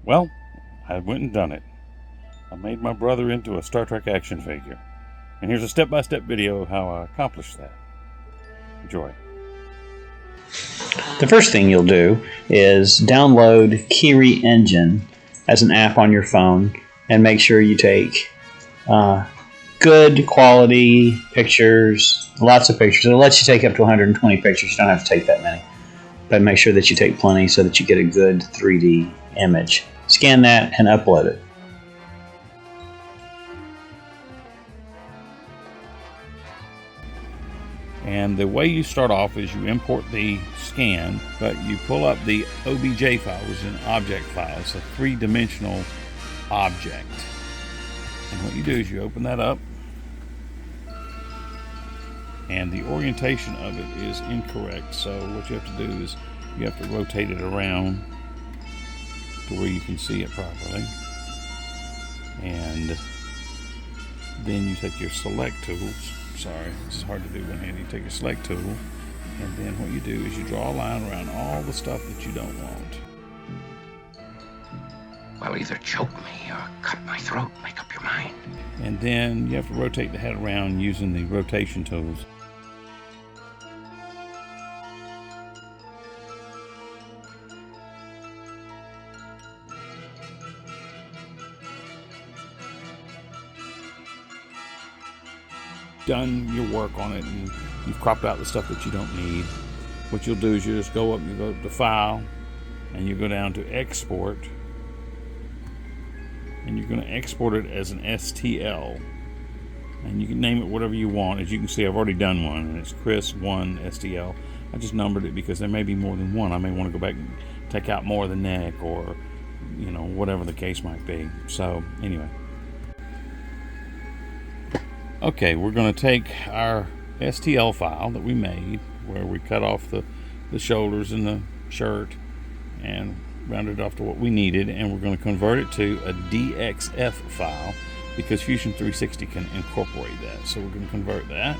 Well, I went and done it. I made my brother into a Star Trek action figure. And here's a step-by-step video of how I accomplished that. Enjoy. The first thing you'll do is download Kiri Engine as an app on your phone and make sure you take good quality pictures, lots of pictures. It'll let you take up to 120 pictures. You don't have to take that many. But make sure that you take plenty so that you get a good 3D image. Scan that and upload it. And the way you start off is you import the scan, but you pull up the OBJ file, which is an object file. It's a three-dimensional object. And what you do is you open that up, and the orientation of it is incorrect. So what you have to do is you have to rotate it around to where you can see it properly. And then you take your select tools. Sorry, this is hard to do one-handed. You take your select tool, and then what you do is you draw a line around all the stuff that you don't want. Well, either choke me or cut my throat. Make up your mind. And then you have to rotate the head around using the rotation tools. Done your work on it and you've cropped out the stuff that you don't need. What you'll do is you just go up, you go to File, and you go down to Export, and you're going to export it as an STL, and you can name it whatever you want. As you can see, I've already done one, and it's Chris 1 STL. I just numbered it because there may be more than one. I may want to go back and take out more of the neck, or whatever the case might be. So anyway, okay, we're going to take our STL file that we made, where we cut off the shoulders and the shirt and rounded off to what we needed, and we're going to convert it to a DXF file because Fusion 360 can incorporate that. So we're going to convert that,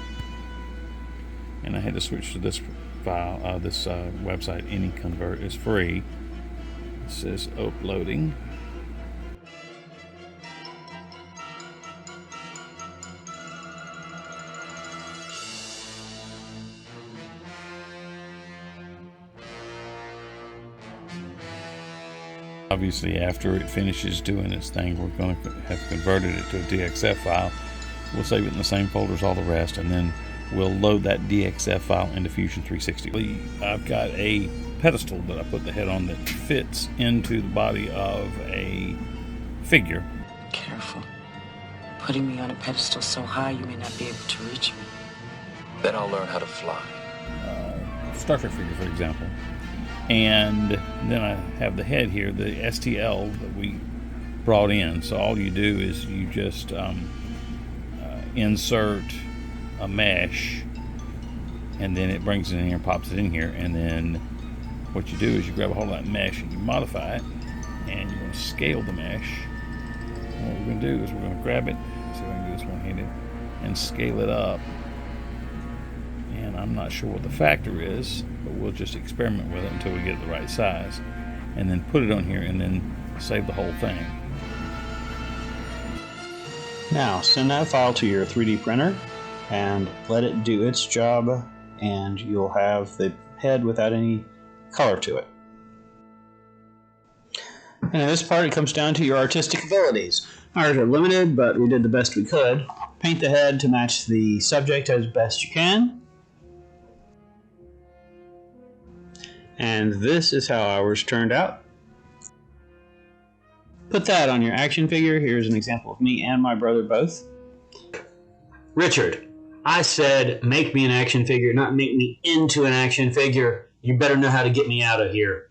and I had to switch to this file. This website, AnyConvert, is free. It says uploading. Obviously, after it finishes doing its thing, we're going to have converted it to a DXF file. We'll save it in the same folder as all the rest, and then we'll load that DXF file into Fusion 360. I've got a pedestal that I put the head on that fits into the body of a figure. Careful. Putting me on a pedestal so high you may not be able to reach me. Then I'll learn how to fly. Star Trek figure, for example. And then I have the head here, the STL that we brought in. So all you do is you just insert a mesh, and then it brings it in here and pops it in here. And then what you do is you grab a hold of that mesh and you modify it, and you're going to scale the mesh. And what we're going to do is we're going to grab it, see if I can do this one-handed, and scale it up. And I'm not sure what the factor is, but we'll just experiment with it until we get it the right size, and then put it on here and then save the whole thing. Now send that file to your 3D printer and let it do its job, and you'll have the head without any color to it. And in this part, it comes down to your artistic abilities. Ours are limited, but we did the best we could. Paint the head to match the subject as best you can. And this is how ours turned out. Put that on your action figure. Here's an example of me and my brother both. Richard, I said make me an action figure, not make me into an action figure. You better know how to get me out of here.